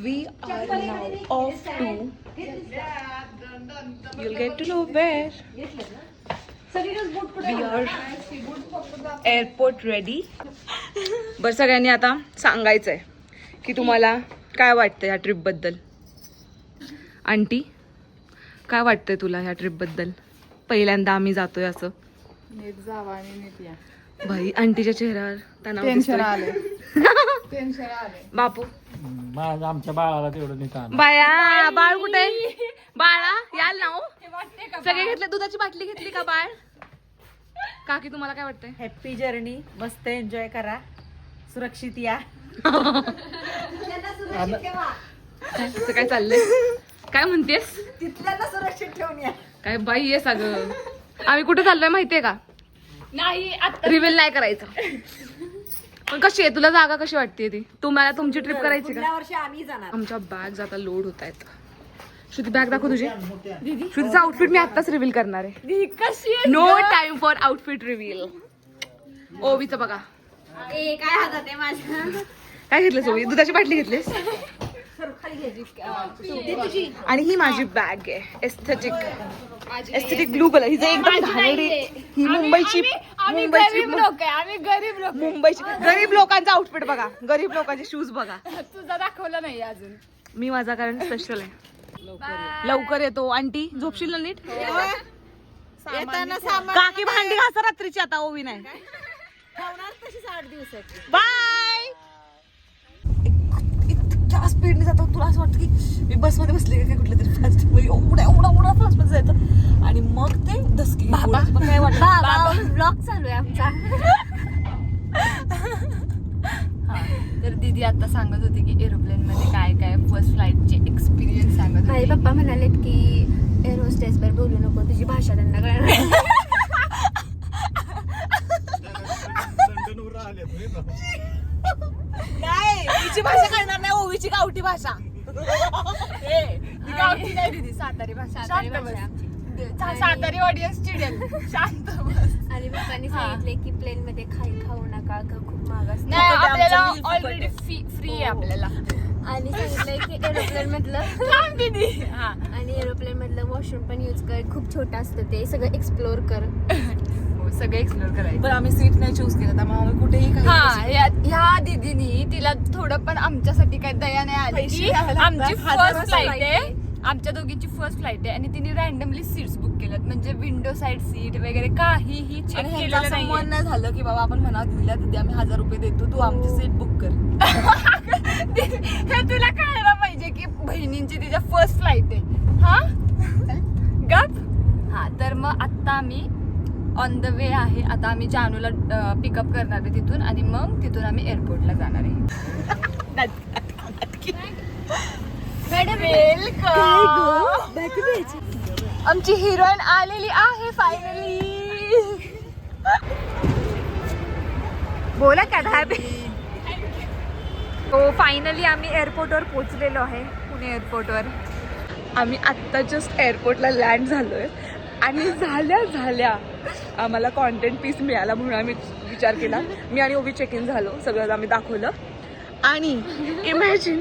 We are now off to, you'll get to know where. We are airport ready. बरं, सगळ्यांनी आता सांगायचंय की तुम्हाला काय वाटतं या ट्रिप बद्दल. आंटी, काय वाटतंय तुला ह्या ट्रिप बद्दल? पहिल्यांदा आम्ही जातोय असं. नीट जावा आणि नीट या. भाई, आंटीच्या चेहऱ्यावर तणाव टेन्शन दिसतोय. आले. टेन्शन आले. बापू, आमच्या बाळाला तेवढं नाही का. बाया, बाळ कुठे? बाळा याल ना हो. सगळे घेतले. दुधाची बाटली घेतली का बाळ? काकी, तुम्हाला काय वाटतंय? हॅपी जर्नी, मस्त एन्जॉय करा, सुरक्षित या. असं काय चाललंय? काय म्हणतेस? तिथल्याला सुरक्षित ठेवून या. काय बाई आहे सगळं. आम्ही कुठे चाललोय माहितीये का? नाही, रिव्हील नाही करायचं. पण कशी आहे, तुला जागा कशी वाटते ती? तुम्हाला तुमची ट्रिप करायची पुढल्या का? वर्षी आम्ही जाणार. आमच्या बॅग्स आता लोड होत आहेत. श्रुती, बॅग दाखव तुझी. श्रुतीचा आउटफिट मी आताच रिव्हील करणार आहे. कशी no time for outfit reveal. ओवीचं बघा. ए, काय हातात आहे माझ्या? काय घेतलंस ओवी? दुधाची बाटली घेतलीस? आणि ही माझी बॅग आहे. Aesthetic blue colour. हिचं एकदम घाणेरडी. ही मुंबईची आम्ही गरीब लोक आहे. आम्ही गरीब लोक. मुंबईची गरीब लोकांचा आउटफिट बघा. गरीब लोकांचे शूज बघा. तुझा दाखवला नाही अजून. मी माझा कारण स्पेशल आहे. लवकर येतो. आंटी, झोपशील ना नीट? येताना सामान काकी भांडी घासा रात्रीची. आता ओवी नाही. ठेवणार तशीच 8 दिवसाची. बाय. इतक्या स्पीडने जातो, तुला असं वाटतं की मी बसमध्ये बसले काय कुठल्या तरी फास्ट मध्ये. एवढा फास्ट मध्ये जायचं आणि मग ते दसकी. पण काय वाटतं, ब्लॉग चालू आहे आमचा. तर दीदी आता सांगत होती की एरोप्लेन मध्ये काय काय फर्स्ट फ्लाईटचे एक्सपिरियन्स सांगत माझे होती. पप्पा म्हणालेत की एअर होस्टेसवर बोलू नको, तुझी भाषा त्यांना कळणार. नाही, तिची भाषा कळणार नाही. ओवीची गावठी भाषा. गावठी नाही दीदी, सातारी भाषा. सातारी शांत भाषा बस. आमची. सातारी ऑडियन्स चिडेल. शांत बस. आणि पप्पांनी सांगितले की प्लेन मध्ये खाऊ नका, खूप महाग असतं. नाही, फुकट आहे, आपल्याला आमचं meal फुकट ऑलरेडी फ्री आहे आपल्याला. आणि सांगितलंय की एरोप्लेन मधलं थांब दीदी. हा, आणि एरोप्लेन मधलं वॉशरूम पण यूज कर, खूप छोटं असतं ते, सगळं एक्सप्लोर कर. हो, सगळं एक्सप्लोर करायचं. पण आम्ही सीट नाही चूज केलं, त्यामुळे आम्ही कुठेही हा, काही ह्या दीदीनी तिला थोडं पण आमच्यासाठी काही दया नाही आली पैसे की द्यावे लागतात. आमची हजार फर्स्ट फ्लाईट आहे, आमच्या दोघींची फर्स्ट फ्लाईट आहे आणि तिने रॅन्डमली सीट्स बुक केल्यात. म्हणजे विंडो साईड सीट वगैरे काहीही चेक आणि केलेलं ह्यांचं असं मन नाही. नाही झालं की बाबा आपण म्हणा दिल्या तिथे आम्ही 1000 रुपये देतो, तू आमची सीट बुक कर. हे तुला कळायला पाहिजे की बहिणींची तिच्या फर्स्ट फ्लाईट आहे. हा गप. हा, तर मग आता आम्ही ऑन द वे आहे. आता आम्ही जानूला पिकअप करणार आहे तिथून आणि मग तिथून आम्ही एअरपोर्टला जाणार आहे. आमची हिरोईन आलेली आहे फायनली. बोला काय धाबे. हो, फायनली आम्ही एअरपोर्टवर पोहोचलेलो आहे, पुणे एअरपोर्टवर. आम्ही आत्ता जस्ट एअरपोर्टला लँड झालोय आणि झाल्या आम्हाला कॉन्टेंट पीस मिळाला म्हणून आम्ही विचार केला. मी आणि ओवी चेक इन झालो, सगळं आम्ही दाखवलं. आणि इमॅजिन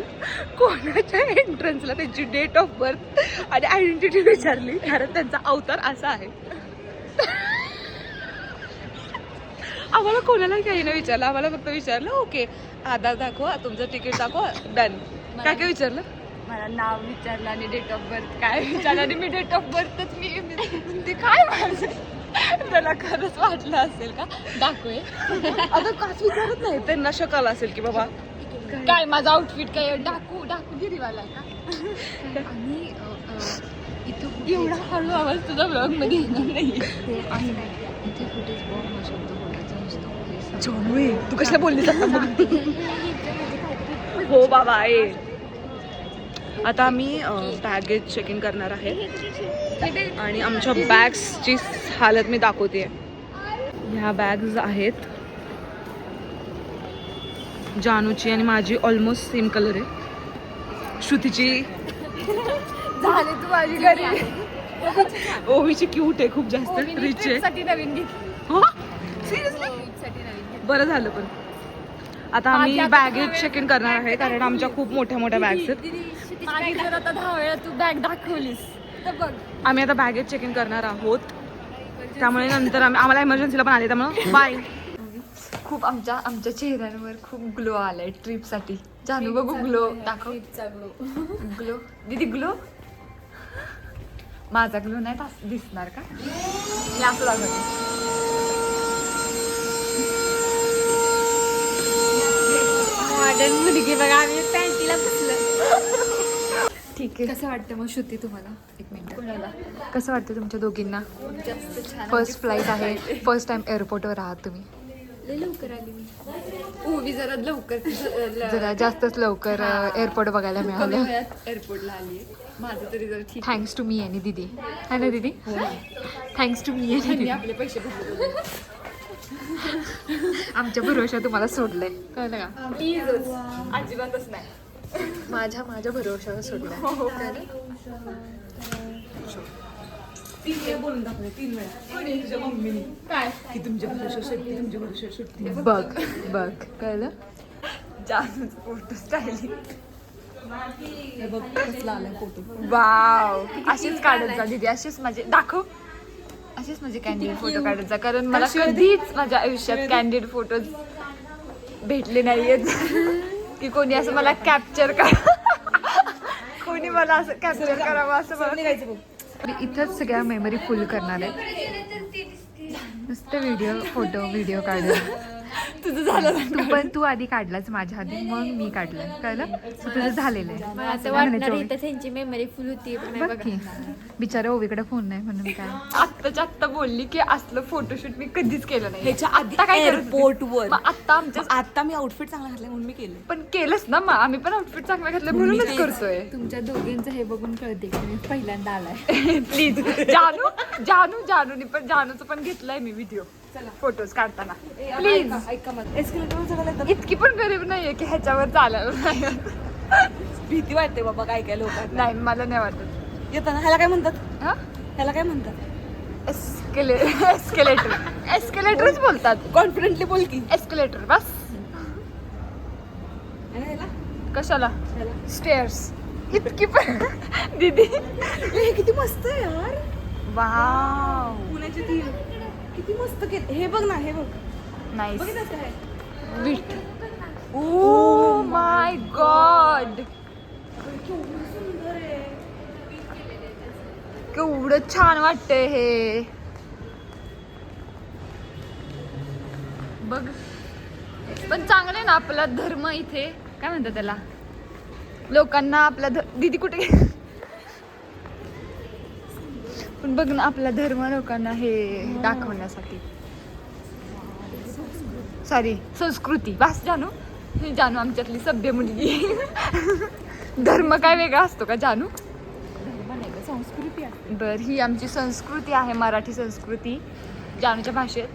कोणाच्या एंट्रन्सला त्यांची डेट ऑफ बर्थ आणि आयडेंटिटी विचारली, कारण त्यांचा अवतार असा आहे. आम्हाला कोणाला काही नाही विचारलं, आम्हाला फक्त विचारलं ओके आधार दाखवा, तुमचं तिकीट दाखवा, डन. काय काय विचारलं? मला नाव विचारलं आणि डेट ऑफ बर्थ काय विचारलं आणि मी डेट ऑफ बर्थच मी म्हणते काय माझं. त्याला खरंच वाटलं असेल का दाखवे. अगं काच विचारत नाही, त्यांना शकाल असेल की बाबा काय माझं आउटफिट काय डाकूगिरीवाला आहे का. आणि एवढा हळू आवाज तुझा ब्लॉग मध्ये येणार नाही. इथे फुटेज बॉम्ब हा शब्द बोलायचा नसतो. जानू, तू कशाला बोलली जाता? हो बाबा ए. आता आम्ही बॅगेज चेक इन करणार आहे आणि आमच्या बॅग्सची हालत मी दाखवते. ह्या बॅग्स आहेत जानूची आणि माझी ऑलमोस्ट सेम कलर आहे. श्रुतीची झाले तू माझी घरी. ओवीची क्यूट आहे, खूप जास्त रिच आहे. साठी नवीन घेतली. सिरियसली बरं झालं. पण आता आम्ही बॅगेज चेक इन करणार आहे कारण आमच्या खूप मोठ्या मोठ्या बॅग्स आहेत. माझी जर आता 10 वेळा तू बॅग दाखवलीस तर बघ. आम्ही आता बॅगेज चेक इन करणार आहोत, त्यामुळे नंतर आम्हाला इमर्जन्सीला पण आले, त्यामुळे बाय. खूप आमच्या चेहऱ्यांवर खूप ग्लो आलाय ट्रिपसाठी. जानू बघू ग्लो दाखव. ग्लो दीदी ग्लो. माझा ग्लो नाही दिसणार का? मी असं दाखवते. मॉडर्न मुलगी बघा आम्ही पॅन्टीला बसलो. ठीक आहे. कसं वाटतं मग श्रुती तुम्हाला? एक मिनिट. कसं वाटतं तुमच्या दोघींना? जास्त छान. फर्स्ट फ्लाईट आहे, फर्स्ट टाइम एअरपोर्टवर आहात तुम्ही. लय लवकर आली मी. उभी जरा लवकर जरा जास्तच लवकर एअरपोर्ट बघायला मिळालं. एअरपोर्टला आली. माझं तरी जरा ठीक. थँक्स टू मी आणि दीदी. है ना दीदी? थँक्स टू मी आणि दीदी. आपले पैसे भरले. आमच्या भरोशा तुम्हाला सोडलंय, कळलं का? प्लीजच. अजिबातच नाही. माझ्या भरोशावर सोडलंय. बोलून दाखवले 3 वेळा काय की तुमच्या भरोशावर सुट्टी, तुमच्या भरोशावर सुट्टी. बघ कळलं. जानूच फोटो स्टाईलिंग. बघ कसला आलाय फोटो. वाव. अशीच काढत जा दीदी, अशीच माझे दाखव. असेच माझे कॅन्डिड फोटो काढत जा, कारण मला कधीच माझ्या आयुष्यात कॅन्डिड फोटो भेटले नाहीयेत की कोणी असं मला कॅप्चर कोणी मला असं कॅप्चर करावं असं मला निघायचं बघ. मी इथंच सगळ्या मेमरी फुल करणार आहे. नुसतं व्हिडिओ काढून. तुझं झालं. तू आधी काढलाच माझ्या आधी, मग मी काढलं, कळलं? तुझं झालेलं आहे. मला असं वाटणार इथं त्यांची मेमरी फुल होती पण नाही बघ बघा. की बिचारा ओवीकडे फोन नाही म्हणून काय. आत्ताच्या आत्ता बोलली की असलं फोटोशूट मी कधीच केलं नाही. ह्याच्या आधी आता काय करत होती? एअरपोर्टवर मग आत्ता आमच्या आता मी आउटफिट चांगला घातलाय म्हणून मी केलं. पण केलंच ना, मग आम्ही पण आउटफिट चांगलं घातलं म्हणूनच करतोय. तुमच्या दोघींचं हे बघून कळते की मी पहिल्यांदा आलाय. प्लीज. जानूनी पण जानूचं पण घेतलंय मी व्हिडिओ फोटोज काढताना. प्लीज. एस्केलेटरवर चढायला इतकी पण गरीब नाहीये की ह्याच्यावर चालायला नाही. भीती वाटते बाबा काय काय लोकांना. नाही मला नाही वाटत. येताना ह्याला काय म्हणतात? हा ह्याला काय म्हणतात? एस्केलेटरच बोलतात. कॉन्फिडेंटली बोल की. एस्केलेटर बस. कशाला? स्टेअर्स. इतकी पण दीदी. हे किती मस्त आहे यार. वाव. पुण्याची ती किती मस्त केलं. हे बघ ना, हे बघ. नाईस. बघितलं कसं आहे? विट. Oh my god. केवढं छान वाटतंय हे. बघ. पण चांगलं आहे ना आपला धर्म इथे. काय म्हणतात त्याला? लोकांना आपला दीदी कुठे? पण बघ ना आपला धर्म लोकांना हे दाखवण्यासाठी. सॉरी संस्कृती. बस जानू. ही जानू आमच्यातली सभ्य मुलगी. धर्म काय वेगळा असतो का जानू? संस्कृती आहे. बर, ही आमची संस्कृती आहे, मराठी संस्कृती जानूच्या भाषेत.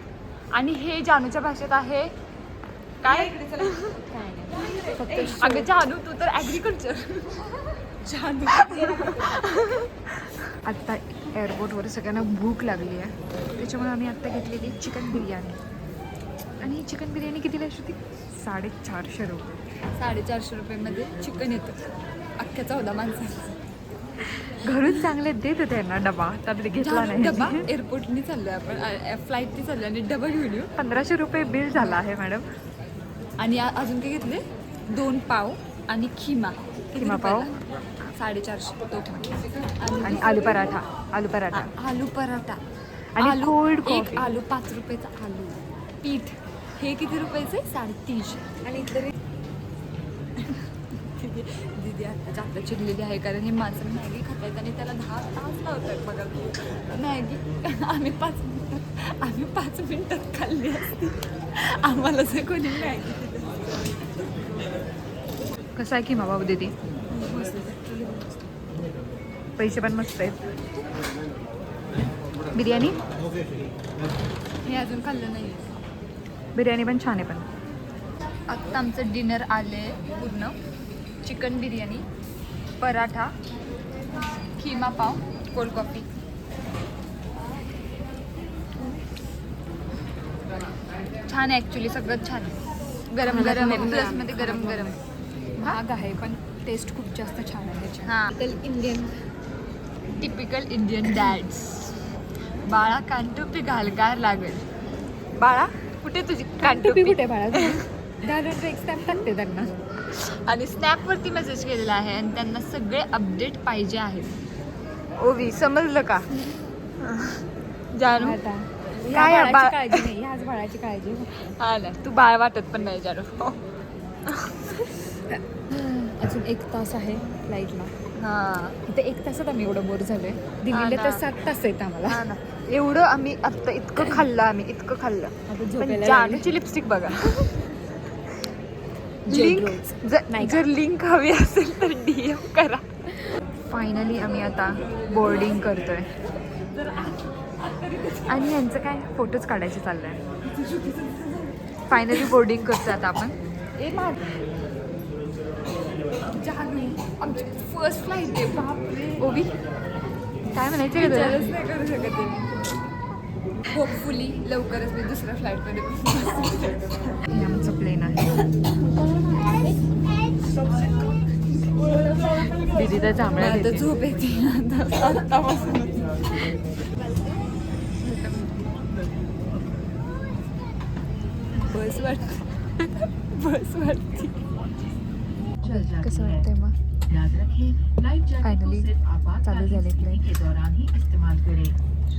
आणि हे जानूच्या भाषेत आहे काय? अगं जानू तू तर ॲग्रिकल्चर. जानू. आत्ता एअरपोर्टवर सगळ्यांना भूक लागली आहे, त्याच्यामुळे आम्ही आत्ता घेतलेली चिकन बिर्याणी. आणि ही चिकन बिर्याणी कितीला आहे श्रुती? 450 रुपये. 450 रुपयेमध्ये चिकन येतं अख्ख्या 14 माणसाचं. घरून चांगले देत होते ना डबा, त्यातले घेतला नाही. डबा एअरपोर्टनी चाललोय आपण, फ्लाईटनी चाललोय आणि डबा घेऊन येऊ. 1500 रुपये बिल झाला आहे मॅडम. आणि अजून काय घेतले? 2 पाव आणि खिमा पाव 450 तो पण. आणि आलू पराठा. आलू पराठा आणि कोल्ड कॉफी. एक आलू 5 रुपयाचा आलू. पीठ हे किती रुपयाचं? 350. आणि तरी दीदी आत्ताच्या आत्ता चिडलेली आहे कारण हे माणसं मॅगी खात आहेत आणि त्याला 10 तास लावतात. बघा मॅगी आम्ही 5 मिनिटात खाल्ली असती. आम्हाला जर कोणी मॅगी. कसं आहे की बाबा दीदी? पैसे पण मस्त आहेत. बिर्याणी हे अजून खाल्लं नाही. बिर्याणी पण छान आहे. पण आत्ता आमचं डिनर आले पूर्ण. चिकन बिर्याणी, पराठा, खिमा पाव, कोल्ड कॉफी. छान आहे ॲक्च्युली, सगळंच छान आहे. गरम गरम प्लस मध्ये गरम गरम. महाग आहे पण टेस्ट खूप जास्त छान आहे त्याची. हा इंडियन टिपिकल इंडियन डॅड्स. बाळा कानटोपी घाल गार लागेल. बाळा कुठे तुझी कानटोपी? कुठे बाळा घालून एक स्टॅम्प टाकते त्यांना. आणि स्नॅपवरती मेसेज केलेला आहे आणि त्यांना सगळे अपडेट पाहिजे आहेत. ओवी समजलं का? जानू आता काय या बाळ- बाळाची काळजी नाही, ह्याच बाळाची काळजी. हा ना तू बाळ वाटत पण नाही जानू. अजून 1 तास आहे फ्लाईटला. हा इथे 1 तासात आम्ही एवढं बोर झालोय. दिल्लीला तर 7 तास आहेत आम्हाला. हा ना एवढं आम्ही आता इतकं खाल्लं इतकं खाल्लं. आता पण झोपायला लागले. जानूची लिपस्टिक बघा. Jade link Rose. नाही का? जर लिंक हवी असेल तर DM करा. फायनली आम्ही आता बोर्डिंग करतोय आणि यांचं काय फोटोज काढायचे चाललंय. फायनली बोर्डिंग करतोय आता आपण. जानू आमची फर्स्ट फ्लाईट आहे. बापरे ओवी काय म्हणायचं का तुला? नाही करू शकत आहे. होपफुली लवकरच मी दुसऱ्या फ्लाईटमध्ये. हे आमचं प्लेन आहे. दीदी तर जांभळ्या आता देते. झोप येते बस वाटते. कसं वाटतंय मग? फाइनली चालू झाले plane. के दौरान ही इस्तेमाल करें.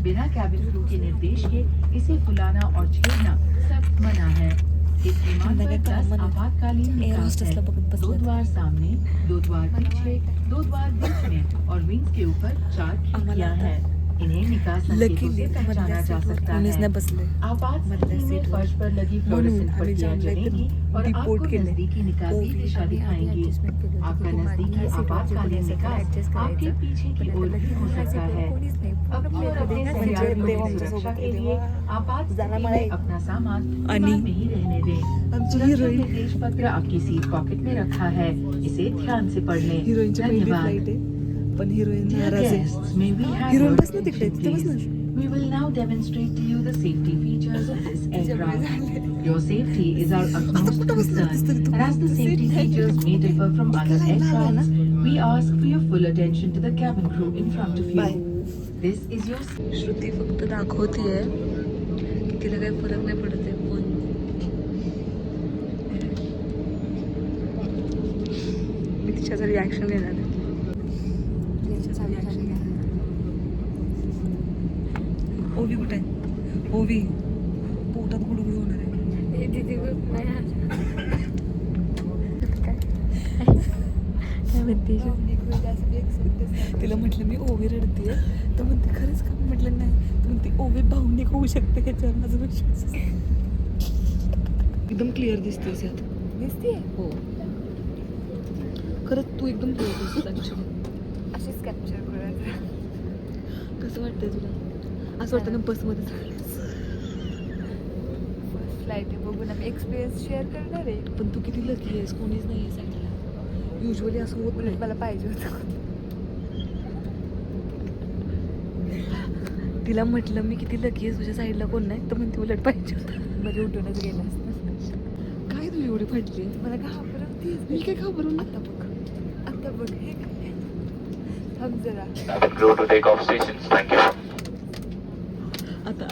बिना कैबिन क्रू के निर्देश के इसे फुलाना और छेड़ना सख्त मना है. इस विमान पर 10 आपातकालीन निकास है. 2 द्वार सामने, 2 द्वार पीछे, 2 द्वार बीच में और विंग्स के ऊपर 4 खिड़कियां हैं. इन्हें निकास संकेतों से पहचाना जा सकता है. बसले आपात स्थिति में फर्श पर लगी फ्लोरेसेंट पट्टियां जलेंगी और आपको नजदीकी निकासी दिशा दिखाएंगी. आपका नजदीकी आपातकालीन निकास आपके पीछे की ओर भी हो सकता है. अपनी और अपने सहयात्रियों की सुरक्षा के लिए आपात स्थिति में अपना सामान विमान में ही रहने दें. सुरक्षा निर्देश पत्र आपकी सीट पॉकेट में रखा है. इसे ध्यान से पढ़ लें. धन्यवाद. पण heroine Dear guests, may we have Heroine your बसना तिकडे, attention, तिथे बस ना. please? We will now demonstrate to you the safety features of this aircraft. Your safety is our utmost concern, and as the safety features may differ from other aircrafts, we ask for your full attention to the cabin crew in front of you. This is your Shruti फक्त दाखवतीये की तिला काही फरक नाही पडत आहे. पण मी तिच्याचा reaction घेणार आहे. ओवी कुठे आहे? ओवी पोटात गुडगुड होणार आहे. काय म्हणते? तिला म्हटलं मी ओवी रडतीये तर म्हणते खरंच का? म्हटलं नाही. तर म्हणते ओवी भावनिक होऊ शकते ह्याच्यावर माझा विश्वास आहे. एकदम क्लिअर दिसतेस यात. दिसते हो खरंच तू एकदम क्लिअर दिसतेस ॲक्च्युली. अशीच कॅप्चर करायचं. कसं वाटतंय तुला? असं वाटतं ना बसमध्ये चाललीस. फर्स्ट फ्लाईट आहे बघून आम्ही एक्सपिरियन्स शेअर करणार आहे. पण तू किती लकी आहेस. कोणीच नाही आहे साईडला. युजली असं होत नाही. मला पाहिजे होतं. तिला म्हटलं मी किती लकी आहेस तुझ्या साईडला कोण नाही तर म्हणते उलट पाहिजे होतं. म्हणजे उठूनच गेलं असतं. काय तुझी एवढी फाटली? मला घाबरवतेस. मी काय घाबरून? आता बघ हे काय थांब जरा. Cabin crew to take off stations. Thank you. आता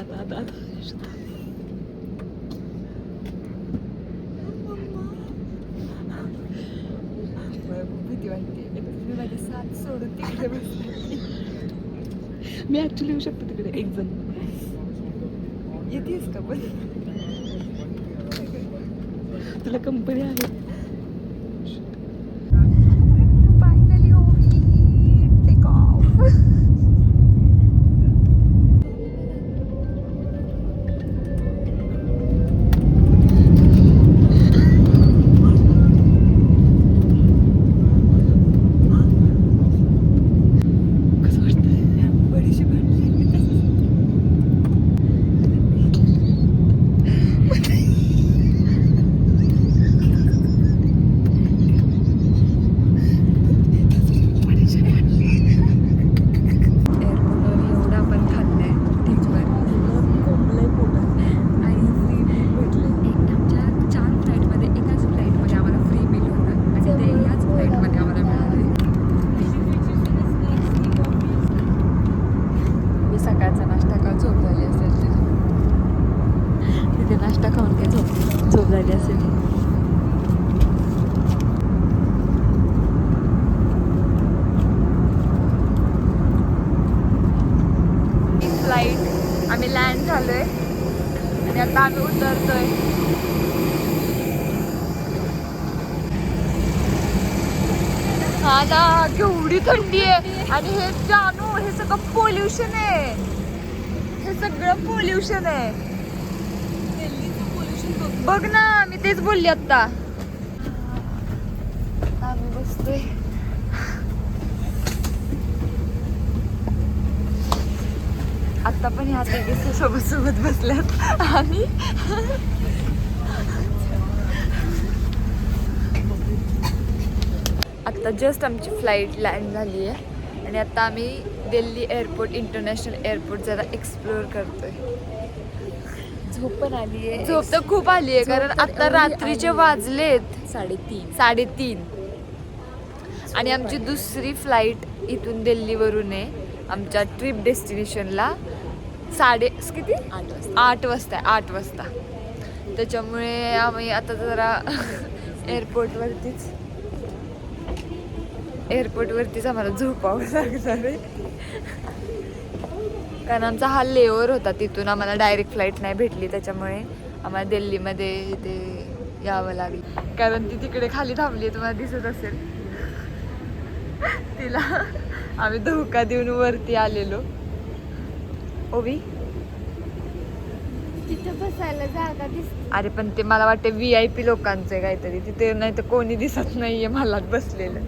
भीती वाटते. मी माझी साथ सोडून तिकडे बसले. मी ऍक्च्युली येऊ शकते तिकडे एक जण. येतेस का पण? तुला कंपनी आहे. Finally take off. कसं वाटतंय? बडीशी भांडली. आम्ही लँड झालोय आणि आता आम्ही उतरतोय. हा ना, केवढी थंडी आहे. आणि हे जानू, हे सगळं पोल्युशन आहे. हे सगळं पोल्युशन आहे. बघ ना, मी तेच बोलली आता. आम्ही बसतोय. आता पण ह्या तिघी सोबत बसल्यात आणि आता जस्ट आमची फ्लाईट लँड झाली आहे आणि आता आम्ही दिल्ली एअरपोर्ट, इंटरनॅशनल एअरपोर्ट जरा एक्सप्लोअर करतोय. झोप पण आली आहे. झोप तर खूप आली आहे, कारण आता रात्रीचे वाजलेत 3:30 आणि आमची दुसरी फ्लाईट इथून दिल्लीवरून आहे आमच्या ट्रिप डेस्टिनेशनला. किती 8 वाजता. त्याच्यामुळे आम्ही आता जरा एअरपोर्टवरतीच आम्हाला झोपावं लागणार आहे, कारण आमचा हा लेओव्हर होता. तिथून आम्हाला डायरेक्ट फ्लाईट नाही भेटली, त्याच्यामुळे आम्हाला दिल्लीमध्ये इथे यावं लागलं. कारण ती तिकडे खाली थांबली, तुम्हाला दिसत असेल. तिला आम्ही धोका देऊन वरती आलेलो. ओवी, तिथं बसायला जागा दिसते. अरे पण ते मला वाटते VIP लोकांचं आहे काहीतरी तिथे, नाही तर कोणी दिसत नाहीये मला बसलेलं.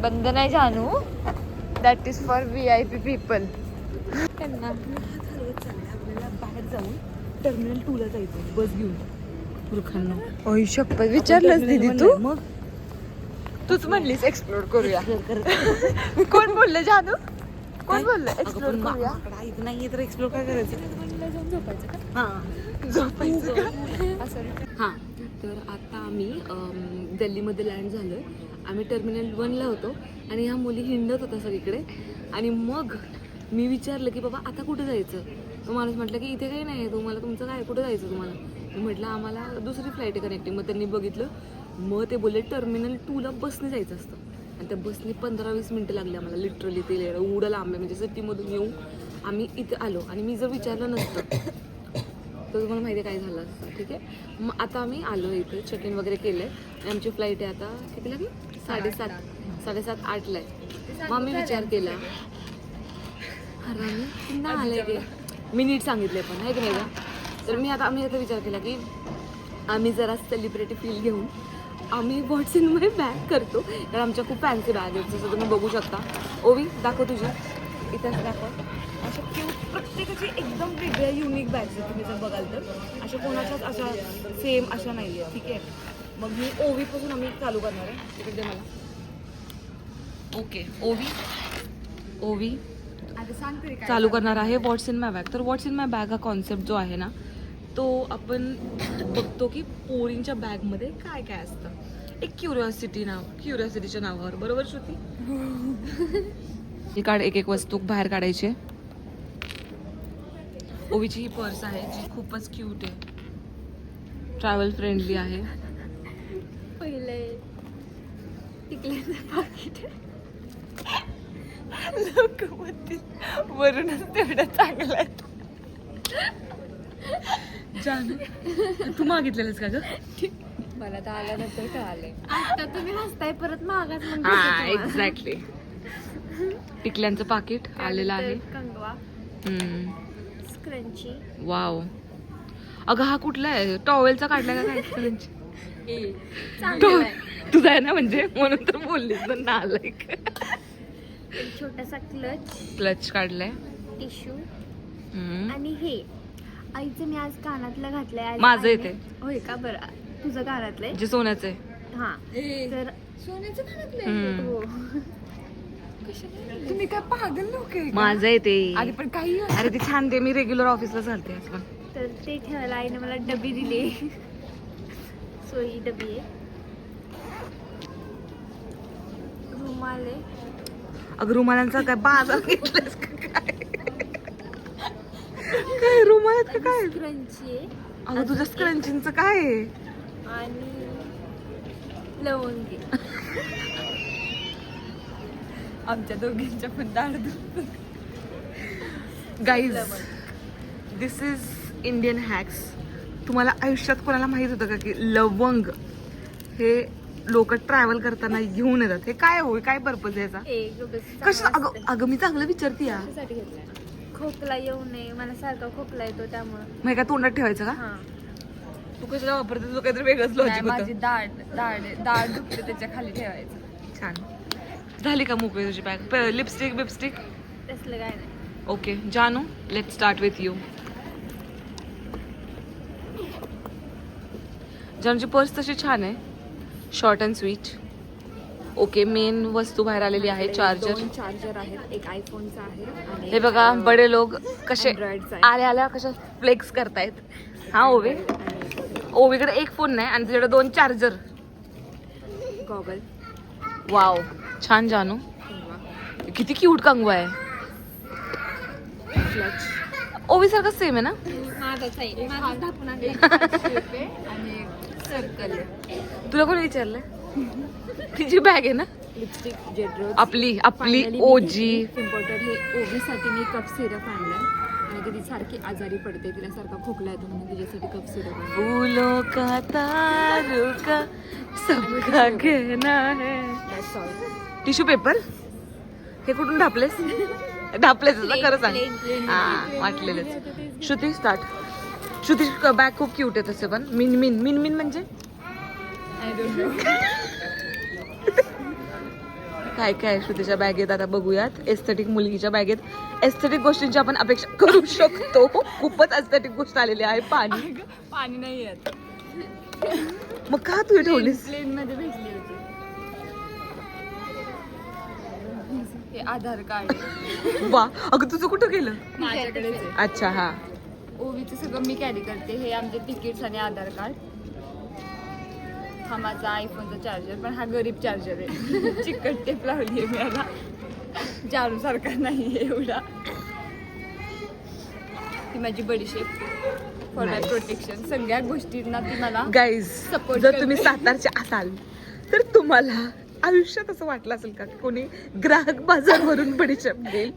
बंद नाही जानू, that is for VIP people. त्यांना आपल्याला बाहेर जाऊन टर्मिनल 2 ला जायचं बस घेऊन. मूर्खांना. ओय शपथ, विचारलंच दीदी तू? मग तूच म्हणलीस एक्सप्लोर करूया. कोण बोललं जानू? कोण बोललं एक्सप्लोर करूया? इथं नाहीये तर एक्सप्लोर काय करायचं? हां, तर आता आम्ही दिल्लीमध्ये लँड झालो. आम्ही टर्मिनल 1ला होतो आणि ह्या मुली हिंडत होत्या सगळीकडे. आणि मग मी विचारलं की बाबा आता कुठे जायचं. तो माणूस म्हटलं की इथे काही नाही, तुम्हाला तुमचं काय, कुठे जायचं तुम्हाला. मी म्हटलं आम्हाला दुसरी फ्लाईट आहे कनेक्टिंग. मग त्यांनी बघितलं, मग ते बोलले टर्मिनल 2ला बसने जायचं असतं. आणि त्या बसने 15-20 मिनटं लागली आम्हाला लिटरली. ते एवढं लांब आहे, म्हणजे सिटीमधून येऊन आम्ही इथे आलो. आणि मी जर विचारलं नसतं तर तुम्हाला माहिती आहे काय झालं असतं. ठीक आहे, मग आता आम्ही आलो इथे, चेक इन वगैरे केलं आहे आणि आमची फ्लाईट आहे आता किती लागली 7:30-8ला आहे. मग आम्ही विचार केला, अरे आम्ही पुन्हा आलं की मी नीट सांगितले पण आहे की नाही का. तर आम्ही आता विचार केला की आम्ही जरा सेलिब्रिटी फील घेऊन आम्ही व्हॉट्स इन माय बॅग करतो. कारण आमच्या खूप फॅन्सी बॅग आहेत, जसं तुम्ही बघू शकता. ओवी दाखव तुझी, इथं दाखव. अशा प्रत्येकाची एकदम वेगळ्या युनिक बॅग्स आहेत. तुम्ही जर बघाल तर अशा कोणाच्याच अशा सेम अशा नाही आहे. ठीक आहे, मग मी ओवीपासून आम्ही चालू करणार आहे. तिकडे मला ओके ओवी चालू करणार आहे व्हॉट्स इन माय बॅग. तर व्हॉट्स इन माय बॅग हा कॉन्सेप्ट जो आहे ना, तो आपण बघतो की पोरींच्या बॅगमध्ये काय काय असतं. एक क्युरिओसिटीच्या नावावर, बरोबर श्रुती? एक वस्तू बाहेर काढायची. ओवीची ही पर्स आहे जी खूपच क्यूट आहे, ट्रॅव्हल फ्रेंडली आहे. पहिले टिकल्याचं पाकिट. लोक म्हणतील वरूनच तेवढं चांगलं आहे. जानू तू मागितलेलंस का ग? मला तर आल्यानंतर कळालंय. आता तुम्ही हसताय परत मागास हा एक्झॅक्टली. टिकल्यांचं पाकिट आलेलं आहे. कंगवा, स्क्रंची. वाव, अगं हा कुठला आहे? टॉवेलचा काढलाय का काय? तुझा आहे ना, म्हणजे म्हणून तर बोललीस पण ना. लाईक एक छोटासा क्लच काढलाय, टिश्यू आणि हे आईचं मी आज कानातलं घातलंय. माझं येते. होय का? बरं, तुझं कानातलंय जे सोन्याचं आहे. हा, तर सोन्याचं कानातलं. हो. तुम्ही काय पागल लोक आहे? माझं येते. अरे पण काही अरे ते छान, ते मी रेग्युलर ऑफिसला चालते. तर ते ठेवायला आईने मला डबी दिली. सो ही डबी आहे. रुमाल आहे. अगं रुमालांचा काय बाजार घेतलास का काय? काय रुमालात का काय? स्क्रंची आहे अगं तुझ्या स्क्रंचींचं काय आहे? आणि लवंगी. आमच्या दोघींच्या पण दाढ guys this is Indian hacks. तुम्हाला आयुष्यात कोणाला माहित होतं का की लवंग हे लोक ट्रॅव्हल करताना घेऊन येतात? हे काय होय, काय पर्पज आहे याचा? कसं? अगं मी चांगलं विचारते या. खोकला येऊ नये, मला सारखा खोकला येतो त्यामुळे. मग काय तोंडात ठेवायचं का? हा. तू कशाला वापरते? तुझं काहीतरी वेगळंच नाही, लॉजिक माझी होतं. दाढ दुखते त्याच्या खाली ठेवायचं. छान. झाली का मोकळी तुझी बॅग? लिपस्टिक बिपस्टिक? तसलं काय नाही. ओके जानू, लेट स्टार्ट विथ यू. जानूची पर्स तशी छान आहे, short and sweet. Okay, main वस्तू बाहेर आलेली आहे, चार्जर. 2 चार्जर आहेत, एक आयफोनचा आहे आणि हे बघा बडे लोक कसे Androidचा आहे. आल्या आल्या कशा फ्लेक्स करतायत. हा ओवी, ओवीकडे एक फोन नाही आणि तुझ्याकडे 2 चार्जर. गॉगल. वाव, छान जानू. किती क्यूट कंगवा आहे. क्लच. ओवी सारखं सेम आहे ना? माझाच आहे, माझाच ढापून आणलं. आणि सर्कल आहे. तुला कोणी विचारलंय? तिची बॅग आहे ना? लिपस्टिक, जेट रोज. आपली ओजी. इम्पॉर्टंट हे ओवीसाठी मी कप सिरप आणलाय आणि ती सारखी आजारी पडते, तिला सारखा खोकला येतो म्हणून तिच्यासाठी कप सिरप आणलाय. फूलों का तारुका सबका कहना है. That's all. टिश्यू पेपर हे कुठून ढापलेस? ढापलेस ना, खरं सांग. हा, वाटलेलंच. श्रुती स्टार्ट. श्रुती बॅग खूप क्यूट आहे तसे पण. मिन म्हणजे काय काय श्रुतीच्या बॅगेत आता बघूयात. एस्थेटिक मुलगीच्या बॅगेत एस्थेटिक गोष्टींची आपण अपेक्षा करू शकतो. खूपच एस्थेटिक गोष्ट आलेली आहे. पाणी नाही येत. मग का तू हे ठेवलीस? प्लेन मध्ये भेटली होती. हे आधार कार्ड आहे. वा, अगं तुझं कुठं गेलं? माझ्याकडेच आहे. अच्छा, हा. ओवीचं सगळं मी कॅरी करते. हे आमचे तिकीट्स आणि आधार कार्ड. हा माझा आयफोनचा चार्जर, पण हा गरीब चार्जर आहे. चिकट टेप लावली आहे मी याला. जारू सारखा नाही एवढा. ती माझी बडीशेप फॉर माय प्रोटेक्शन. सगळ्या गोष्टींना ती मला गाईज, Support जर करते. तुम्ही सातारचे असाल तर तुम्हाला आयुष्यात असं वाटलं असेल का की कोणी ग्राहक बाजारवरून बडीशेप देईल?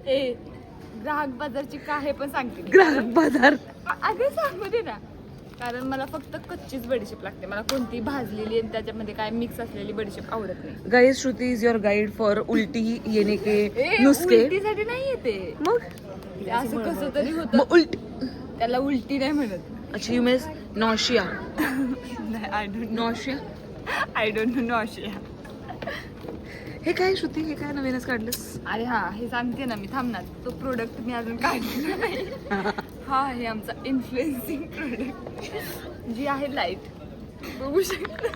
ग्राहक बाजारची का हे पण सांगते मी. ग्राहक बाजार. अगं सांगू दे ना. कारण मला फक्त कच्चीच बडीशेप लागते. मला कोणती भाजलेली आणि त्याच्यामध्ये काय मिक्स असलेली बडीशेप आवडत नाही. Guys, Shruti is your guide for उलटी येणे के नुस्खे. उलटीसाठी नाही येते. मग ते असं कसं तरी होतं. मग उलटी. त्याला उलटी नाही म्हणत. अच्छा, यू मीन्स नॉशिया. नाही, आय डोंट नो नॉशिया. हे काय श्रुती, हे काय नवीनच काढलंस? अरे हा, हे सांगते ना मी. थांबणार. तो प्रोडक्ट मी अजून काढलेला नाही. हा, हे आमचा इन्फ्लुएन्सिंग प्रोडक्ट जी आहे लाईट. बघू शकता.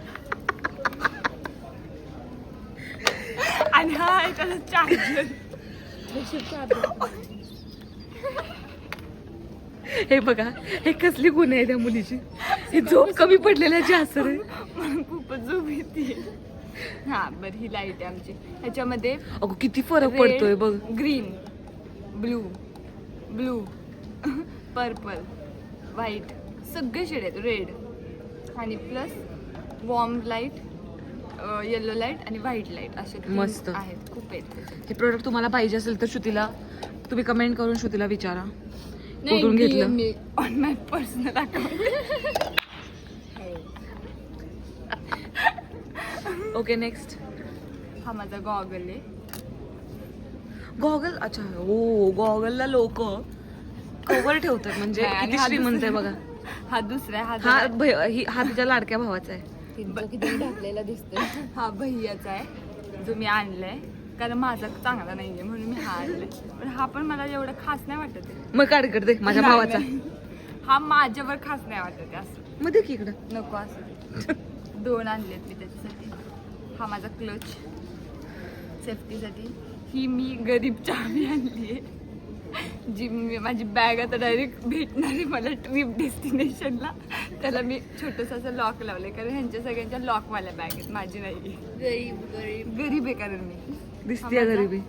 आणि हा आहे त्याचा चार्जर. हे बघा, हे कसली गुन्हे आहे त्या मुलीची. ही झोप कमी पडलेल्याची असर आहे. मला खूपच झोप येते. हा, बरं, ही लाईट आहे आमची. ह्याच्यामध्ये अगो किती फरक पडतोय बघ. ग्रीन, ब्लू, पर्पल, व्हाईट, सगळे शेड आहेत. रेड आणि plus warm light, yellow light आणि व्हाईट लाईट असे मस्त आहेत. खूप आहेत. हे प्रोडक्ट तुम्हाला पाहिजे असेल तर श्रुतीला तुम्ही कमेंट करून श्रुतीला विचारा कुठून घेतलं. Me on my personal account. Okay, next. हा माझा गॉगल आहे. गॉगल. अच्छा, हो, गॉगलला लोक कव्हर ठेवतात म्हणजे नाही, आणि किती हा श्रीमंत आहे बघा. हा दुसरा. हा हा तिच्या लाडक्या भावाचा आहे. किती ढापलेला दिसतोय. हा भैयाचा आहे जो मी आणलाय. कारण माझा चांगला नाहीये म्हणून मी हा आणलाय. पण हा पण मला एवढं खास नाही वाटत आहे. मग काढ दे माझ्या नाही, भावाचा. नाही. हा माझ्यावर खास नाही वाटत आहे असं. मध्ये की इकडं. नको असं. 2 आणलेत मी त्याच्यासाठी. हा माझा क्लच सेफ्टीसाठी. ही मी गरीब चावी आणली आहे. जी माझी बॅग आता डायरेक्ट भेटणार आहे मला ट्रिप डेस्टिनेशनला. त्याला मी छोटंसं असं लॉक लावलं आहे. कारण ह्यांच्या सगळ्यांच्या लॉकवाल्या बॅग आहेत, माझी नाही. गरीब आहे कारण मी. दिसते गरीबी.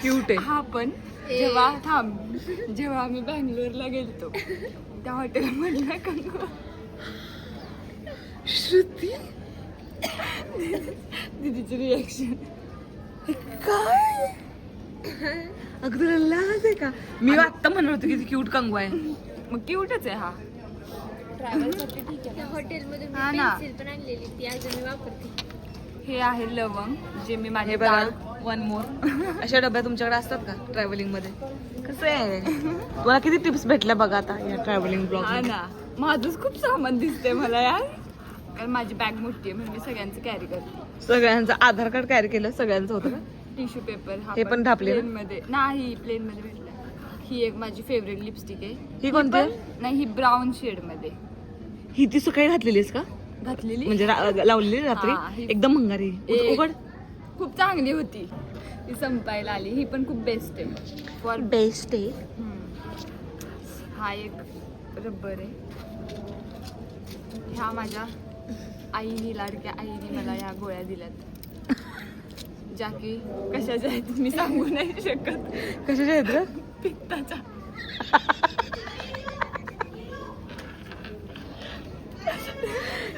क्यूट आहे. हा पण जेव्हा आम्ही बँगलोरला गेलतो त्या हॉटेलमधला कंगवा. श्रुती दीदीची रिॲक्शन. काय अगं तुला लाज आहे का? मी आत्ता म्हणत होते किती क्यूट कंगवा आहे. मग क्यूटच आहे हा. ट्रॅव्हलसाठी ठीक आहे. हॉटेलमध्ये हा ना. पेन्सिल पण आणलेली ती अजून मी वापरते. हे आहे लवंग जे मी माझे हे बघा. One more. अशा डब्या तुमच्याकडे असतात का ट्रॅव्हलिंग मध्ये? कसं आहे तुला किती टिप्स भेटल्या बघा आता या ट्रॅव्हलिंग ब्लॉग हा ना, माझंच खूप सामान दिसतंय मला यार, कारण माझी बॅग मोठी आहे म्हणून मी सगळ्यांचं कॅरी करते. सगळ्यांचं आधार कार्ड कॅरी केलं सगळ्यांचं होतं का? टिश्यू पेपर हे पण ढापले ना? प्लेन मध्ये नाही, प्लेन मध्ये भेटलं. ही एक माझी फेवरेट लिपस्टिक आहे. ही कोणती आहे? नाही, ही ब्राऊन शेड मध्ये ही ती सकाळी घातलेलीस का? घातलेली. म्हणजे लावलेली हा, रात्री ही- एकदम भंगारी ए- उघड. खूप चांगली होती, ती संपायला आली. ही पण खूप बेस्ट आहे फॉर बेस्ट आहे. हा एक रबर आहे. ह्या माझ्या आईने, लाडक्या आईने मला ह्या गोळ्या दिल्यात, ज्या की कशाच्या आहेत मी सांगू नाही शकत. कशाच्या आहेत ग? पित्ताच्या.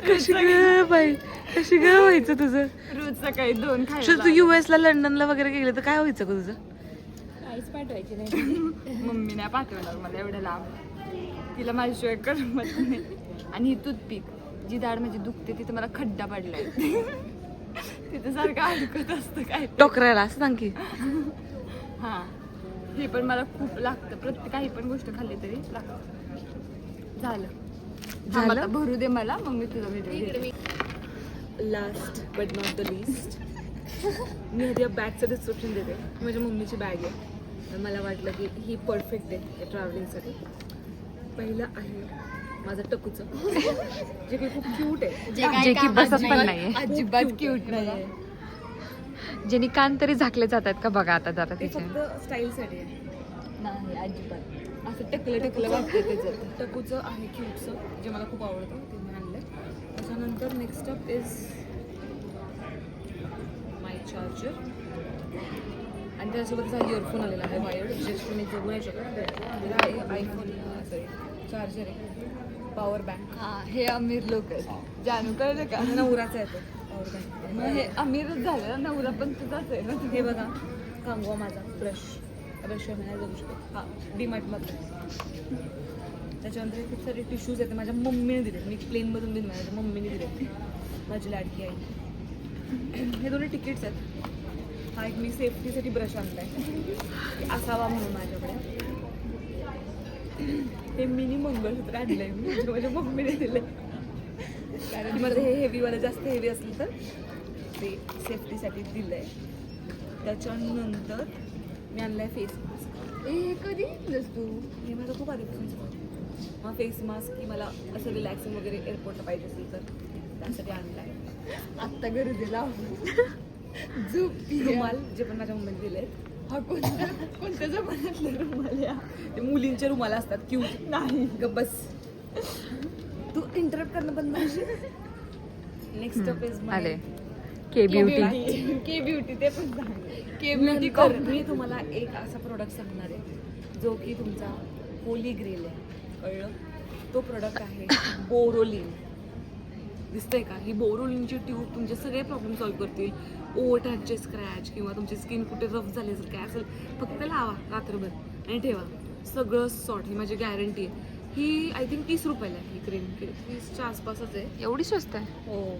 कशी ग बाई, कशी ग व्हायचं तुझं? रोज सकाळी 2 तू खायला. US ला लंडनला वगैरे गेले तर काय व्हायचं ग तुझं? काहीच पाठवायची नाही. मम्मी नाही पाठवणार मला एवढ्या लांब, तिला माझ्याशिवाय करमत नाही. आणि ही टूथपिक, जी दाढ माझी दुखते तिथे मला खड्डा पडलाय. तिथे सारखं अडकत असतं काय. टोकरायला असं सांग की. हा, हे पण मला खूप लागतं. प्रत्येक काही पण गोष्ट खाल्ली तरी लागतं. झालं. थांब झालं? आता भरू दे मला, मग मी तुझा video. Last but not the least, मी आधी या बॅगचं डिस्क्रिप्शन देते. ही माझ्या मम्मीची बॅग आहे. तर मला वाटलं की ही परफेक्ट आहे ट्रॅव्हलिंगसाठी. पहिलं आहे माझं टकूचं, जे काही खूप क्यूट आहे. जे की बसत पण नाहीये, अजिबात क्यूट नाही. ज्यांनी कान तरी झाकले जातात का बघा आता जरा ते तिचे. फक्त स्टाईलसाठी आहे. नाही अजिबात, असं टकलं वाटतं त्याच्यात. टकूचं आहे क्यूटचं, जे मला खूप आवडतं, ते मी आणलं. त्याच्यानंतर next up is my charger, आणि त्यासोबत हा इयरफोन आलेला आहे वायर्ड, जे मी जगू नाही शकत. आयफोन सॉरी चार्जर आहे, पॉवर बँक. हा, हे अमीर लोक आहेत. जानू कळलं का? नवराचा आहे तो पॉवर बँक. मग हे अमीरच झालं, नवरा पण तुझाच आहे ना. हे बघा कंगवा माझा ब्रश म्हणायला जाऊ शकतो. हा डीमार्टमध्ये. त्याच्यानंतर हे खूप सारे टिश्यूज आहेत, माझ्या मम्मीने दिले. मी प्लेनमधून दिले, माझ्या मम्मीने दिले, माझी लाडकी आई. हे दोन्ही तिकीट्स आहेत. हा एक मी सेफ्टीसाठी ब्रश आणलाय की असावा म्हणून माझ्याकडे. हे मिनी मंगळसूत्र आणलंय मी, जे माझ्या मम्मीने दिले, कारण मला हे हेवीवालं जास्त हेवी असलं तर ते सेफ्टीसाठी दिलंय. त्याच्यानंतर मी आणलाय फेस मास्क. हे कधी घेतलंस तू? हे माझं खूप आधीपासून हा फेस मास्क की मला असं रिलॅक्सिंग वगैरे एअरपोर्टला पाहिजे असेल तर त्यासाठी आणलाय. आत्ता गरजेला झोपती रुमाल जे पण माझ्या मम्मीने दिले. हा कोणत्या जमान्यातला रुमाल या? ते मुलींचे रुमाल असतात क्यूट. नाही ग बस, तू इंटरप्ट करणं बंद करशील. नेक्स्ट अप इज आले माय के ब्युटी. के ब्युटी, ते पण सांग. के ब्युटी नंतर मी तुम्हाला एक असा प्रोडक्ट सांगणार आहे जो की तुमचा होली ग्रेल आहे, कळलं? तो प्रोडक्ट आहे बोरोलिन. दिसतंय का? ही बोरोलिनची ट्यूब तुमचे सगळे प्रॉब्लेम सॉल्व्ह करतील. ओठांचे स्क्रॅच किंवा तुमची स्किन कुठे रफ झाली असेल काय असेल, फक्त लावा रात्रभर आणि ठेवा, सगळं सॉर्ट. ही माझी गॅरंटी आहे. ही आय थिंक 30 रुपयाला आहे. ही क्रीम 30च्या आसपासच आहे. एवढी स्वस्त आहे? हो.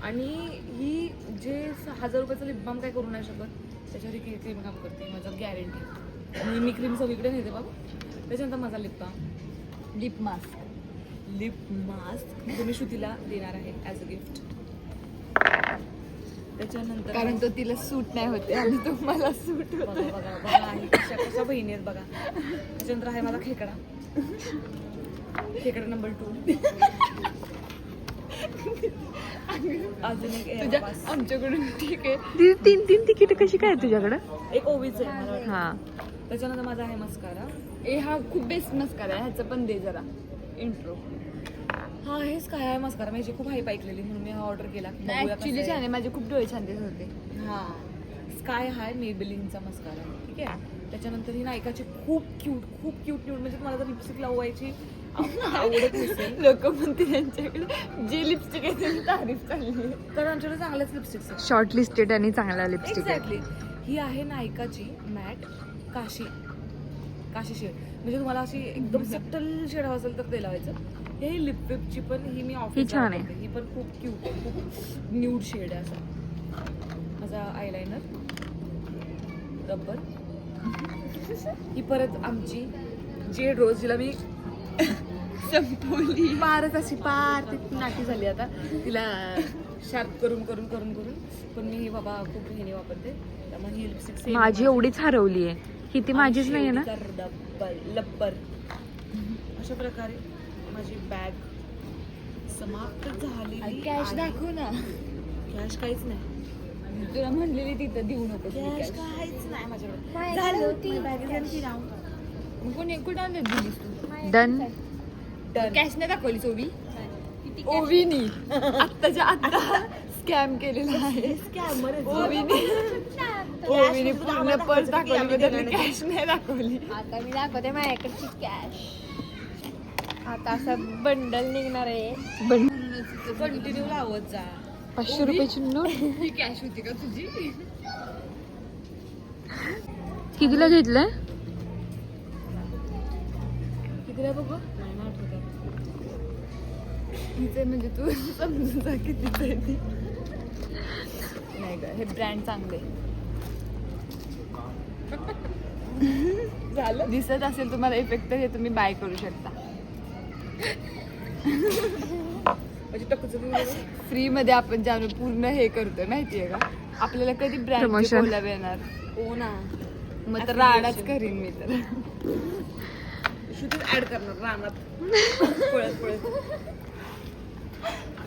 आणि ही जे 1000 रुपयाचं लिप बाम काय करू नाही शकत, त्याच्यावर ही क्रीम काम करते, माझं गॅरंटी. आणि मी क्रीम सगळीकडे नेते बाबा. त्याच्यानंतर माझा lip balm, lip mask. Lip mask तुम्ही श्रुतीला देणार आहे ॲज अ गिफ्ट. त्याच्यानंतर कारण तो तिला सूट नाही होते आणि तो मला सूट बघा होतो. बघा बघा आहे कशा कशा बहिणी आहेत बघा. त्याच्यानंतर आहे माझा खेकडा, खेकडा नंबर 2. अजून एक तुझ्या एअरपास. आमच्याकडून ठीक आहे. तीन तिकीट कशी काय तुझ्याकडं? एक ओवीच आहे मला वाटतं. हा, त्याच्यानंतर माझा आहे मस्कारा. हा खूप बेस्ट मस्कारा आहे, ह्याचं पण दे जरा इंट्रो. हा हेच काय आहे मस्कारा, माझी खूप हाईप ऐकलेली म्हणून मी हा ऑर्डर केला. बघूया कसं ऍक्च्युली आहे. छान आहे, माझे खूप डोळे छान दिसत होते. हा स्काय हाय मेबेलिनचा मस्कारा, ठीक आहे. त्याच्यानंतर ही नायकाची खूप क्यूट म्हणजे मला जर लिपस्टिक लावायची आवडत नसेल लोक म्हणते त्यांच्याकडे जे लिपस्टिक आहे त्याची तारीफ चालली आहे. कारण आमच्याकडे चांगल्याच लिपस्टिक्स आहेत. शॉर्ट लिस्टेड आणि चांगला लिपस्टिक आहे. एक्झॅक्टली. ही आहे नायकाची मॅट काशी शेड. म्हणजे तुम्हाला अशी एकदम सटल शेड हवं असेल तर ते लावायचं. हे लिपची पण ही मी ऑफिस छान आहे. ही पण खूप क्यूट आहे, खूप न्यूड शेड आहे असा. माझा आयलायनर रबर. ही परत आमची जेड रोज, जिला मी संपवली पारच अशी पार ती नाटी झाली आता. तिला शार्प करून करून करून करून पण मी ही बाबा खूप हिने वापरते. त्यामुळे ही लिपस्टिक माझी एवढीच हरवली आहे. ही ती माझीच नाही ना. लब्बर. अशा प्रकारे माझी बॅग समाप्त झाली. कॅश दाखव ना. कॅश काहीच नाही. तुला म्हणलेली तिथं देऊ नको कॅश काहीच नाही माझ्याकडे. कोणी कुठं आणलं दिलीस तू? डन. कॅश नाही दाखवली ओवी. ओवीनी आत्ताच्या आत्ता स्कॅम केलेला आहे. ओवीनी पूर्ण पर्स दाखवली बदलली, कॅश नाही दाखवली. आता मी दाखवते माझ्याकडची कॅश. आता असं बंडल निघणार आहे. कंटिन्यू लावत जा. 500 रुपयाची नोट. ही कॅश होती का तुझी? कितीला घेतलंय? कितीला बघू. हिचे म्हणजे तू समजून जा कितीच आहे ती. नाही ग, हे ब्रँड चांगले झालं. दिसत असेल तुम्हाला इफेक्ट, हे तुम्ही बाय करू शकता. म्हणजे टक्कच फ्री मध्ये आपण जाणू पूर्ण हे करतोय माहितीये का. आपल्याला कधी ब्रँड Promotion. कोलॅब येणार. हो ना. मग तर राडाच करीन मी तर. शूटिंग ऍड करणार रानात पळत पळत.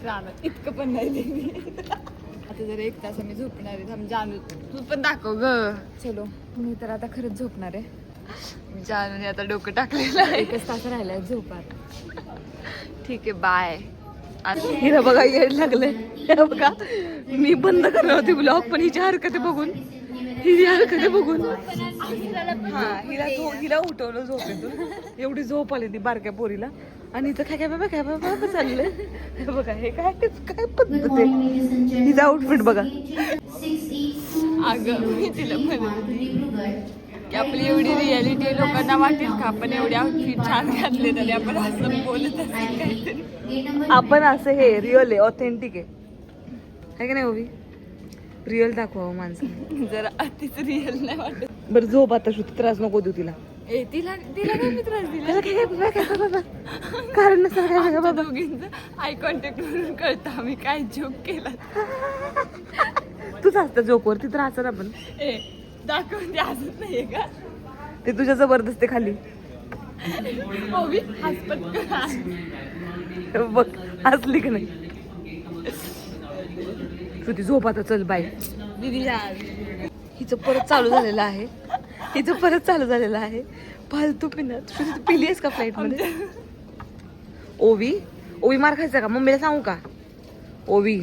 रानात इतकं पण नाही ते मी. आता जर 1 तास आम्ही झोपणार आहे. थांब जानू तू पण दाखव ग. चलो मी तर आता खरंच झोपणार आहे. जानूने आता डोकं टाकलेलं आहे. 1 तास राहिलाय झोपात. ठीक आहे बाय. हिला बघा येड लागलंय. हे बघा मी बंद करणार होती ब्लॉग, पण हिची हरकती बघून हिला उठवलं झोपेतून. एवढी झोप आली ती बारक्या पोरीला. आणि इथं काय काय बाबा चाललंय. हे बघा हे काय पद्धत आहे. हिचा आउटफिट बघा. अगं मी तिला म्हणत होती की आपली एवढी रियालिटी लोकांना वाटेल का आपण एवढे आउटफिट छान घातले तरी आपण असं बोलत असेल काहीतरी. आपण असं हे रिअल आहे, ऑथेंटिक आहे की नाही ओवी. रिअल दाखवावं माणसाने. जरा अतिच रिअल नाही वाटत. बरं झोप आता. श्रुती त्रास नको देऊ तिला. ए तिला काय मी त्रास दिला. कारण नसतं काय बघा बाबा. दोघींचं आय कॉन्टॅक्ट करून कळतं आम्ही काय जोक केला. तूच असतं जोकवर. ती त्रास आपण ए दाखवून ते हसत नाहीये का. ते तुझ्या जबरदस्ती खाली. ओवी हसपट बघ हसली की नाही. श्रुती झोप आता. चल बाय. दिदी हिचं परत चालू झालेलं आहे. फालतू पिण्यात. श्रुती तू पिली आहेस का फ्लाईट मध्ये. ओवी मार खायचा का. मम्मीला सांगू का.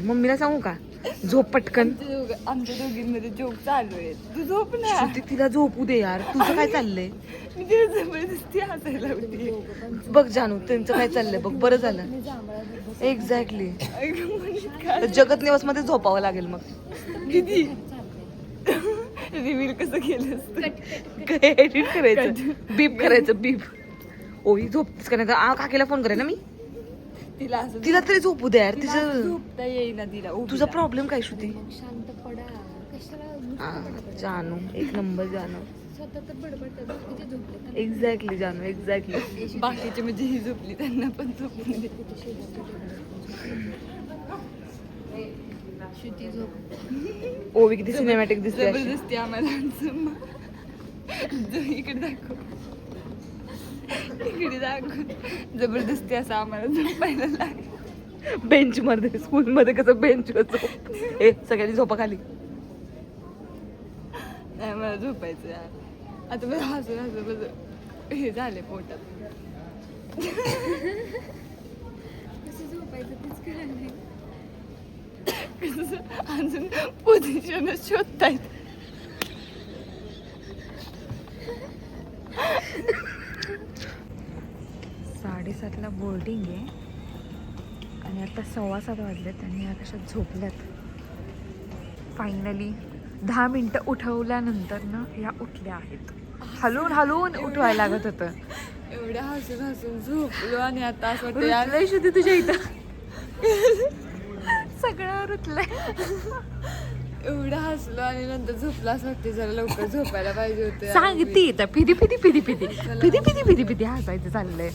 मम्मीला सांगू का. झोप पटकन. आमच्या दोघींमध्ये जोक चालू आहे. तू झोप ना. श्रुती तिला झोपू दे यार. तुझं काय चाललंय. मी तिला जबरदस्ती हसायला लावते. बघ जानू त्यांचं काय चाललंय बघ. बरं झालं. एक्झॅक्टली. जगत निवास मध्ये झोपावं लागेल मग. दिदी रिव्हील कसं केलं. एडिट करायचं. बीप करायचं. बीप. ओवी झोपतीस का नाही तर काकीला फोन करे ना मी. तिला असं तिला तरी झोपू दे यार. तिचं झोपता येईना तिला. तुझा प्रॉब्लेम काय श्रुती. शांत पडा. कशाला हा जानू एक नंबर जानू. स्वतः तर बडबडतात. किती झोपले. एक्झॅक्टली जानू एक्झॅक्टली. बाकीचे म्हणजे ही झोपली त्यांना पण झोपून दे. श्रुती झोप. ओवी किती सिनेमॅटिक दिसते अशी. जबरदस्ती आम्हाला इकडे दाखव. इकडे दाखव. जबरदस्ती असं आम्हाला झोपायला लागेल. बेंच मध्ये स्कूल मध्ये कसं बेंच झोप. सगळ्यांनी झोपा खाली. नाही मला झोपायचं यार. आता मला हसून हे झाले पोटात. कसं झोपायचं तेच कळलं नाही. अजून पोझिशनच शोधतायत. साडेसात फ्लाईटला बोर्डिंग आहे आणि आता 6:15 वाजलेत आणि या कशात झोपल्यात. फायनली 10 मिनटं उठवल्यानंतर ना या उठल्या आहेत. हलवून हलवून उठवायला लागत होतं. एवढ्या हसून हसून झोपलो आणि आता असं वाटतं यार रुतलंय शुद्धी तुझ्या इथं. सगळं रुतलंय. एवढं हसलो आणि नंतर झोपलो असं वाटते जरा लवकर झोपायला पाहिजे होते. सांगती तर पिदी पिदी पिदी पिदी पिदी पिदी पिदी पिदी हसायचं चाललंय.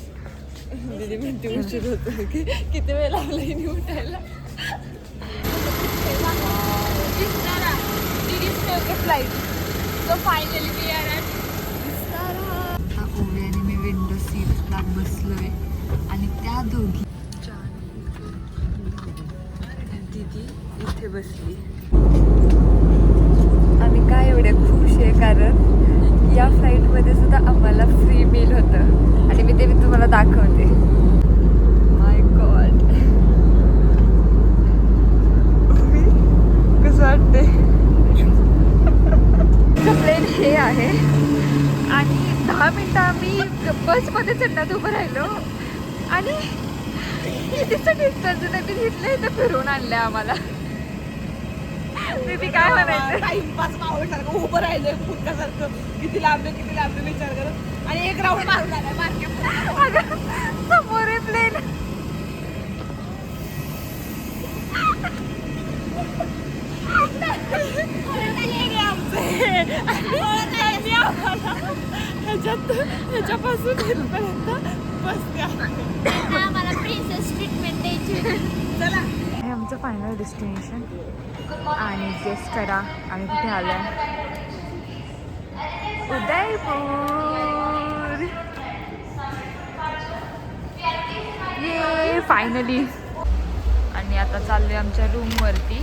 दीदी म्हणते उशीर होतो की किती वेळ लागला हिने उठायला. Flight so finally we are at आता ओवी आणि मी विंडो सीटला बसलोय आणि त्या दोघी दीदी इथे बसली. आम्ही काय एवढ्या खुश आहे कारण या फ्लाईटमध्ये सुद्धा आम्हाला फ्री मील होतं आणि मी तुम्हाला दाखवते. माय गॉड कसं वाटते. प्लेन हे आहे आणि 10 मिनटं आम्ही बसमध्ये चढण्यात उभं राहिलो आणि कितीचं डिस्टन्स नाही मी घेतलंय तर फिरवून आणलंय आम्हाला. मी काय म्हणायचं टाइमपास मावळसारखं उभं राहिलंय फुटकासारखं. किती लांब विचार करत आणि एक राऊंड मारून आलाय मार्केट. समोर आहे प्लेन. ह्याच्यापासून इथपर्यंत बसते. आम्हाला प्रिन्सेस ट्रीटमेंट द्यायची होती. हे आमचं फायनल डेस्टिनेशन आणि गेस करा आम्ही कुठे आलोय. उदयपूर. ये फायनली. आणि आता चाललोय आमच्या रूमवरती.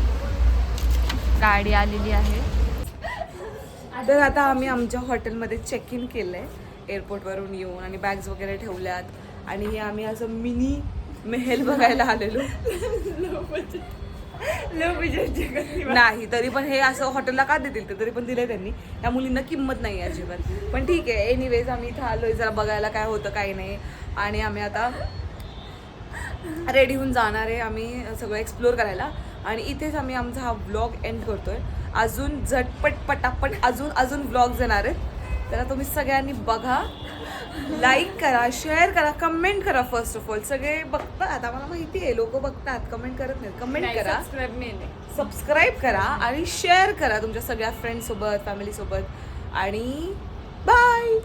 गाडी आलेली आहे. तर आता आम्ही आमच्या हॉटेलमध्ये चेक इन केलंय एअरपोर्टवरून येऊन आणि बॅग्स वगैरे ठेवल्यात आणि हे आम्ही असं मिनी मेहेल बघायला आलेलो. नाही तरी पण हे असं हॉटेलला का देतील ते तरी पण दिलंय त्यांनी. त्या मुलींना किंमत नाही आहे अजिबात. पण ठीक आहे एनिवेज आम्ही इथं आलोय जरा बघायला काय होतं काही नाही. आणि आम्ही आता रेडी होऊन जाणार आहे आम्ही सगळं एक्सप्लोअर करायला. आणि इथेच आम्ही आमचा हा व्लॉग एंड करतोय. अजून झटपट पटापट अजून व्लॉग्स येणार आहेत. तर तुम्ही सगळ्यांनी बघा, लाईक करा, शेअर करा, कमेंट करा. फर्स्ट ऑफ ऑल सगळे बघतात आम्हाला माहिती आहे लोक बघतात कमेंट करत नाहीत. कमेंट करा, सबस्क्राईब करा आणि शेअर करा तुमच्या सगळ्या फ्रेंड्ससोबत फॅमिलीसोबत. आणि बाय.